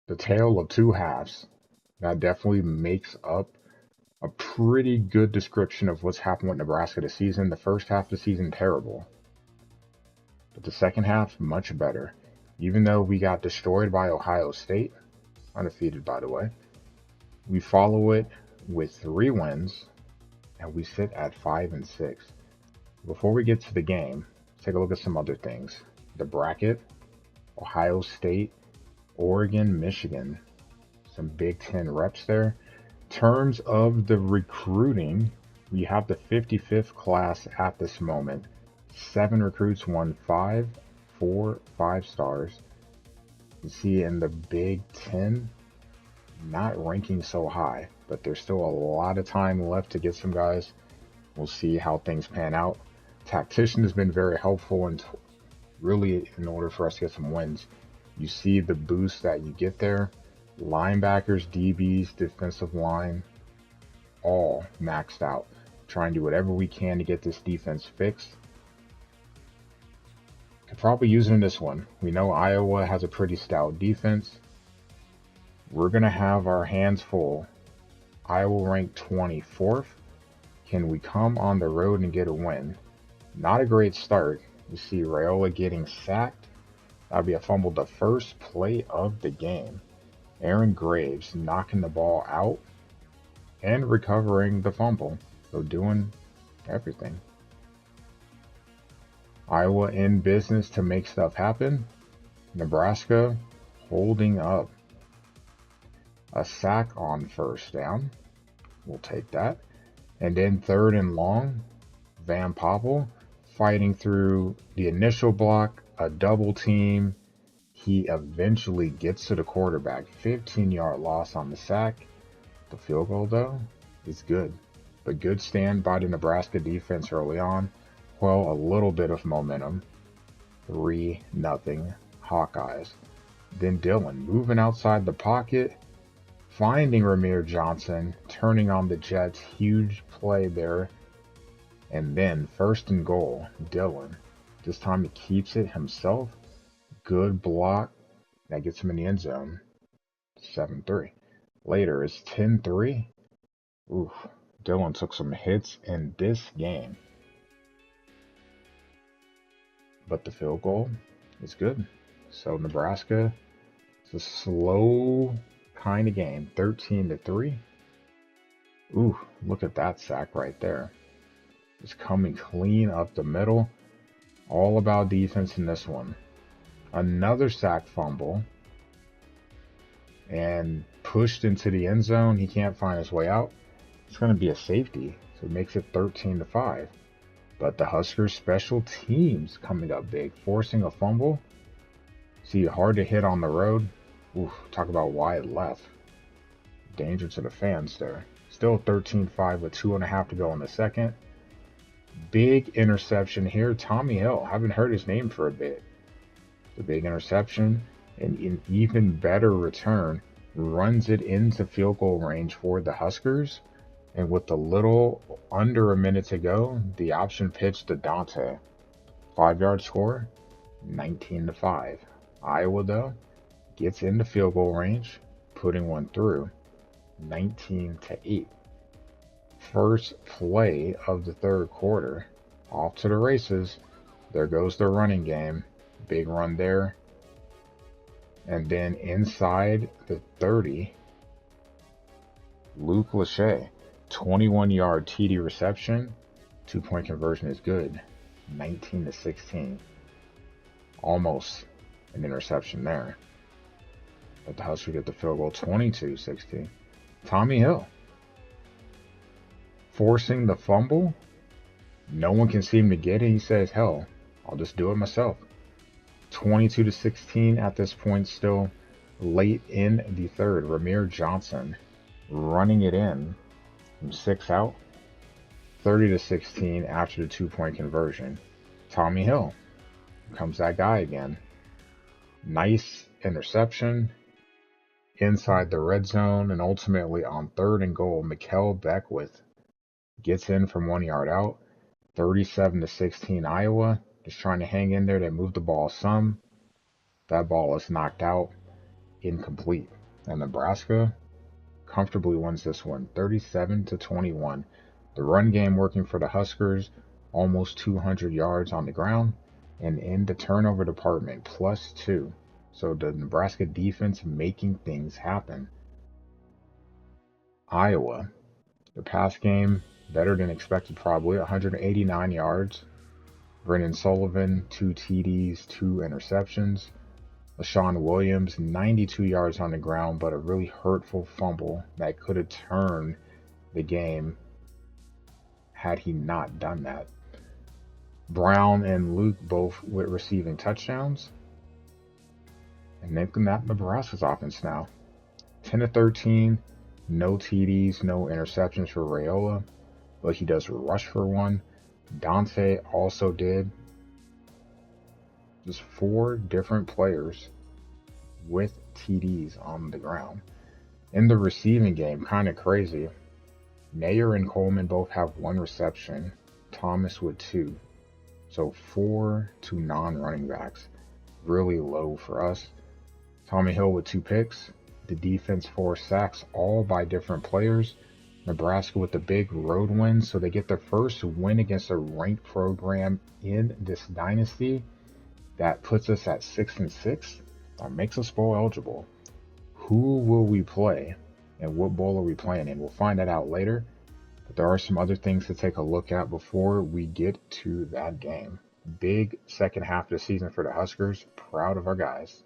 the tale of two halves. That definitely makes up a pretty good description of what's happened with Nebraska this season. The first half of the season, terrible. But the second half, much better. Even though we got destroyed by Ohio State, undefeated by the way, we follow it with 3 wins, and we sit at 5-6. Before we get to the game, let's take a look at some other things. The bracket, Ohio State, Oregon, Michigan, some Big Ten reps there. Terms of the recruiting, we have the 55th class at this moment. 7 recruits won 5, 4 5-stars. You see in the Big Ten, not ranking so high, but there's still a lot of time left to get some guys. We'll see how things pan out. Tactician has been very helpful and really in order for us to get some wins. You see the boost that you get there. Linebackers, DBs, defensive line, all maxed out. Try and do whatever we can to get this defense fixed. Could probably use it in this one. We know Iowa has a pretty stout defense. We're going to have our hands full. Iowa ranked 24th. Can we come on the road and get a win? Not a great start. You see Raiola getting sacked. That'll be a fumble, the first play of the game. Aaron Graves knocking the ball out and recovering the fumble. So doing everything. Iowa in business to make stuff happen. Nebraska holding up. A sack on first down. We'll take that. And then 3rd and long. Van Poppel fighting through the initial block, a double team. He eventually gets to the quarterback. 15-yard loss on the sack. The field goal, though, is good. But good stand by the Nebraska defense early on. Well, a little bit of momentum. 3-0 Hawkeyes. Then Dillon moving outside the pocket. Finding Ramir Johnson. Turning on the Jets. Huge play there. And then 1st and goal. Dillon. This time he keeps it himself. Good block. That gets him in the end zone. 7-3. Later, it's 10-3. Oof. Dillon took some hits in this game. But the field goal is good. So Nebraska, it's a slow kind of game. 13-3. Ooh, look at that sack right there. Just coming clean up the middle. All about defense in this one. Another sack fumble. And pushed into the end zone. He can't find his way out. It's going to be a safety. So it makes it 13-5. But the Huskers special teams coming up big. Forcing a fumble. See, hard to hit on the road. Oof, talk about wide left. Danger to the fans there. Still 13-5 with 2.5 to go in the second. Big interception here. Tommy Hill. Haven't heard his name for a bit. The big interception. And an even better return. Runs it into field goal range for the Huskers. And with a little under a minute to go, the option pitch to Dante. 5-yard score. 19-5. Iowa, though, gets into field goal range. Putting one through. 19-8. First play of the 3rd quarter. Off to the races. There goes the running game. Big run there. And then inside the 30, Luke Lachey. 21-yard TD reception. 2-point conversion is good. 19-16. Almost an interception there. But the Huskers get the field goal. 22-16. Tommy Hill. Forcing the fumble. No one can seem to get it. He says, hell, I'll just do it myself. 22-16 at this point still. Late in the 3rd. Ramir Johnson running it in from 6 out. 30-16 after the 2-point conversion. Tommy Hill. Comes that guy again. Nice interception. Inside the red zone, and ultimately on 3rd and goal, Mikael Beckwith gets in from 1 yard out. 37-16 Iowa. Just trying to hang in there. They move the ball some. That ball is knocked out. incomplete. And Nebraska comfortably wins this one, 37-21. The run game working for the Huskers, almost 200 yards on the ground, and in the turnover department, +2. So the Nebraska defense making things happen. Iowa, the pass game, better than expected probably, 189 yards. Brennan Sullivan, 2 TDs, 2 interceptions. LaShawn Williams, 92 yards on the ground, but a really hurtful fumble that could have turned the game had he not done that. Brown and Luke both with receiving touchdowns. And looking at Nebraska's offense now. 10-13, no TDs, no interceptions for Raiola, but he does rush for one. Dante also did. Just 4 different players with TDs on the ground. In the receiving game, kind of crazy. Nair and Coleman both have 1 reception. Thomas with 2. So 4 to non-running backs. Really low for us. Tommy Hill with 2 picks. The defense 4 sacks, all by different players. Nebraska with the big road win, so they get their first win against a ranked program in this dynasty. That puts us at 6-6. That makes us bowl eligible. Who will we play, and what bowl are we playing in? We'll find that out later. But there are some other things to take a look at before we get to that game. Big second half of the season for the Huskers. Proud of our guys.